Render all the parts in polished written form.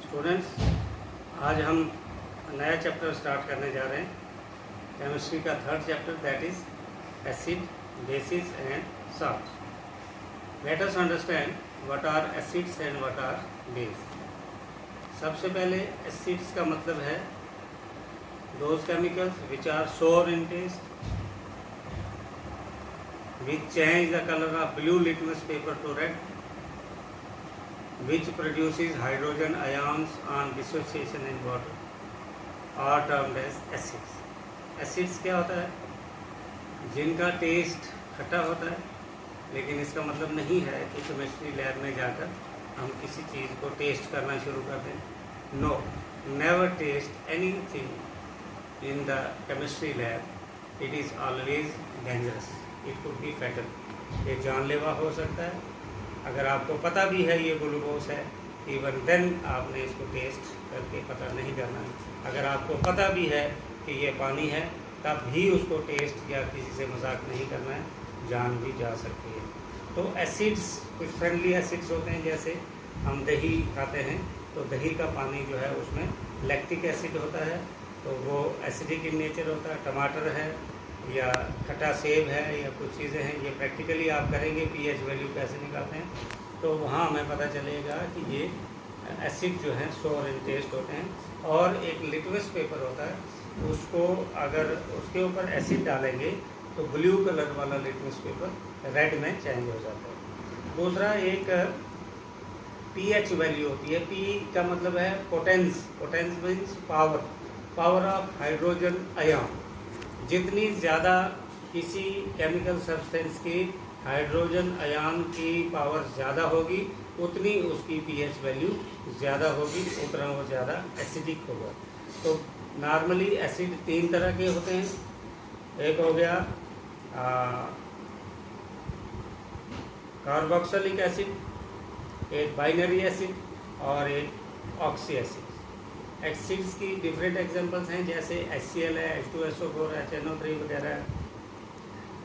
Students, आज हम नया चैप्टर स्टार्ट करने जा रहे हैं केमिस्ट्री का third chapter, that is acid, bases and salts. Let us understand what are acids and what are base. सबसे पहले एसिड्स का मतलब है दोज केमिकल्स विच आर सोर इन test, which change the color of blue litmus paper to red, which produces hydrogen ions on dissociation in water, are termed as acids. Acids क्या होता है? जिनका टेस्ट खट्टा होता है, लेकिन इसका मतलब नहीं है कि केमिस्ट्री लैब में जाकर हम किसी चीज़ को टेस्ट करना शुरू कर दें। No, never test anything in the chemistry lab, it is always dangerous, it could be fatal. ये जानलेवा हो सकता है। अगर आपको पता भी है ये ग्लूकोज है, इवन देन आपने इसको टेस्ट करके पता नहीं करना है। अगर आपको पता भी है कि ये पानी है, तब भी उसको टेस्ट या किसी से मजाक नहीं करना है, जान भी जा सकती है। तो एसिड्स कुछ फ्रेंडली एसिड्स होते हैं, जैसे हम दही खाते हैं तो दही का पानी जो है उसमें लैक्टिक एसिड होता है, तो वो एसिडिक इन नेचर होता है। टमाटर है या खट्टा सेब है या कुछ चीज़ें हैं, ये प्रैक्टिकली आप करेंगे पीएच वैल्यू कैसे निकालते हैं, तो वहाँ हमें पता चलेगा कि ये एसिड जो है सोर इन टेस्ट होते हैं। और एक लिटमस पेपर होता है, उसको अगर उसके ऊपर एसिड डालेंगे तो ब्लू कलर वाला लिटमस पेपर रेड में चेंज हो जाता है। दूसरा एक पीएच वैल्यू होती है। पी का मतलब है potence, potence means power, power of hydrogen ion. जितनी ज़्यादा किसी केमिकल सब्सटेंस की हाइड्रोजन आयन की पावर ज़्यादा होगी, उतनी उसकी पीएच वैल्यू ज़्यादा होगी, उतना वो ज़्यादा एसिडिक होगा। तो नॉर्मली एसिड तीन तरह के होते हैं। एक हो गया कार्बोक्सिलिक एसिड, एक बाइनरी एसिड और एक ऑक्सी एसिड। एसिड्स की डिफरेंट एग्जांपल्स हैं, जैसे HCl है, H2SO4 है, HNO3 वगैरह,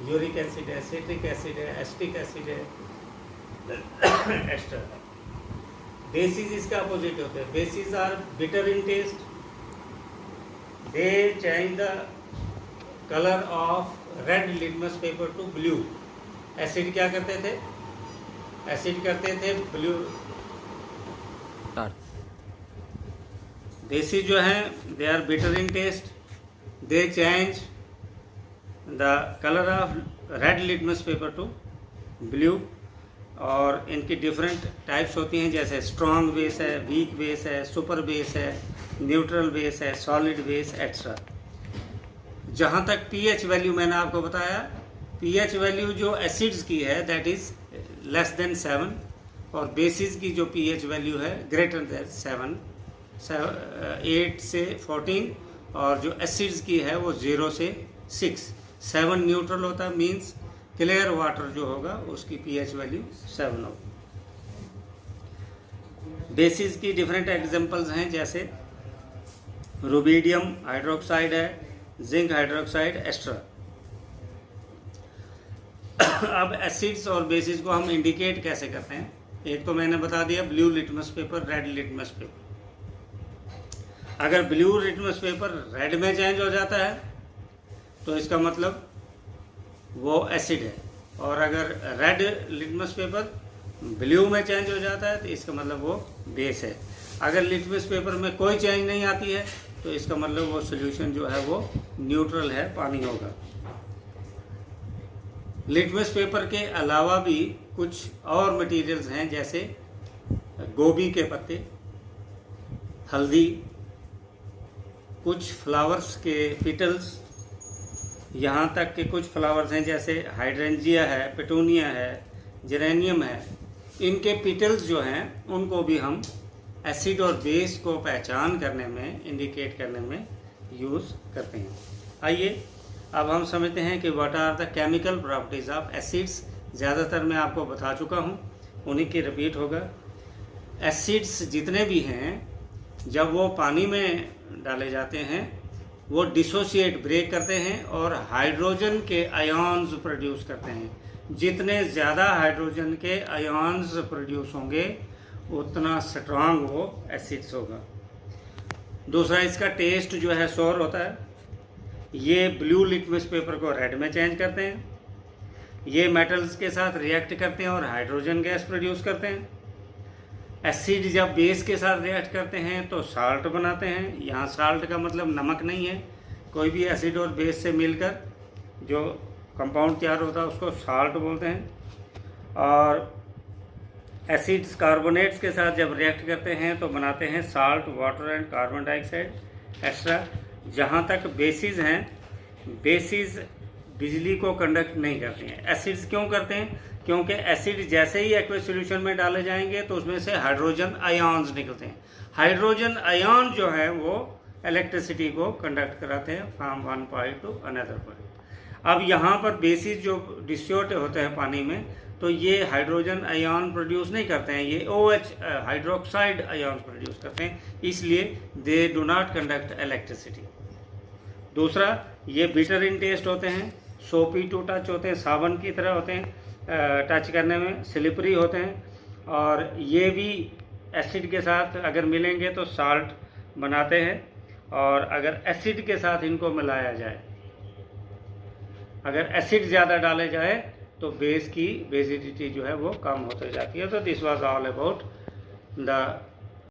यूरिक एसिड है, सिट्रिक एसिड है, एसिटिक एसिड है, एक्स्ट्रा। बेसिस इसका अपोजिट होते हैं। Bases are bitter in taste, they change the colour of red litmus paper to blue. Acid क्या करते थे? एसिड करते थे ब्लू। बेसिस जो हैं they are bitter in taste, they change the colour of red litmus paper to blue. और इनकी different types होती हैं, जैसे स्ट्रॉन्ग बेस है, वीक बेस है, सुपर बेस है, न्यूट्रल बेस है, सॉलिड बेस एक्स्ट्रा। जहाँ तक पीएच वैल्यू मैंने आपको बताया, पीएच वैल्यू जो एसिड्स की है दैट इज़ लेस देन 7, और बेसिस की जो पीएच वैल्यू है ग्रेटर देन 7, 8 से 14, और जो एसिड्स की है वो 0 से 6। 7 न्यूट्रल होता है, मीन्स क्लियर वाटर जो होगा उसकी पीएच वैल्यू 7 होगी। बेसिस की डिफरेंट एग्जांपल्स हैं, जैसे रुबिडियम हाइड्रोक्साइड है, जिंक हाइड्रोक्साइड एक्स्ट्रा। अब एसिड्स और बेसिस को हम इंडिकेट कैसे करते हैं? एक तो मैंने बता दिया blue litmus paper, red litmus paper. अगर ब्लू लिटमस पेपर रेड में चेंज हो जाता है तो इसका मतलब वो एसिड है, और अगर रेड लिटमस पेपर ब्लू में चेंज हो जाता है तो इसका मतलब वो बेस है। अगर लिटमस पेपर में कोई चेंज नहीं आती है तो इसका मतलब वो सॉल्यूशन जो है वो न्यूट्रल है, पानी होगा। लिटमस पेपर के अलावा भी कुछ और मटेरियल्स हैं, जैसे गोभी के पत्ते, हल्दी, कुछ फ्लावर्स के पिटल्स, यहाँ तक कि कुछ फ्लावर्स हैं जैसे हाइड्रेंजिया है, पेटूनिया है, जेरेनियम है। इनके पिटल्स जो हैं उनको भी हम एसिड और बेस को पहचान करने में, इंडिकेट करने में यूज़ करते हैं। आइए अब हम समझते हैं कि what are the chemical properties of acids. ज़्यादातर मैं आपको बता चुका हूँ, उन्हीं की रिपीट होगा। एसिड्स जितने भी हैं, जब वो पानी में डाले जाते हैं वो डिसोशिएट, ब्रेक करते हैं और हाइड्रोजन के आयॉन्स प्रोड्यूस करते हैं। जितने ज़्यादा हाइड्रोजन के आयॉन्स प्रोड्यूस होंगे उतना स्ट्रांग वो एसिड्स होगा। दूसरा, इसका टेस्ट जो है सोर होता है। ये ब्लू लिटमस पेपर को रेड में चेंज करते हैं। ये मेटल्स के साथ रिएक्ट करते हैं और हाइड्रोजन गैस प्रोड्यूस करते हैं। एसिड जब बेस के साथ रिएक्ट करते हैं तो साल्ट बनाते हैं। यहाँ साल्ट का मतलब नमक नहीं है, कोई भी एसिड और बेस से मिलकर जो कंपाउंड तैयार होता है उसको साल्ट बोलते हैं। और एसिड्स कार्बोनेट्स के साथ जब रिएक्ट करते हैं तो बनाते हैं salt, water and carbon dioxide extra. जहाँ तक बेसिस हैं, बेसिस बिजली को कंडक्ट नहीं करते हैं। एसिड्स क्यों करते हैं? क्योंकि एसिड जैसे ही एक्वस सॉल्यूशन में डाले जाएंगे तो उसमें से हाइड्रोजन आयन्स निकलते हैं। हाइड्रोजन आयन जो है वो इलेक्ट्रिसिटी को कंडक्ट कराते हैं from one point two another point. अब यहाँ पर बेसिस जो डिस्ट्रीब्यूट होते हैं पानी में, तो ये हाइड्रोजन आयन प्रोड्यूस नहीं करते हैं, ये OH हाइड्रोक्साइड आयन प्रोड्यूस करते हैं, इसलिए they do not conduct electricity. दूसरा, ये बिटर इन टेस्ट होते हैं, सोपी टू टच होते हैं, साबुन की तरह होते हैं टच करने में, स्लिपरी होते हैं। और ये भी एसिड के साथ अगर मिलेंगे तो साल्ट बनाते हैं, और अगर एसिड के साथ इनको मिलाया जाए, अगर एसिड ज़्यादा डाले जाए तो बेस की बेसिडिटी जो है वो कम होते जाती है। तो this was all about the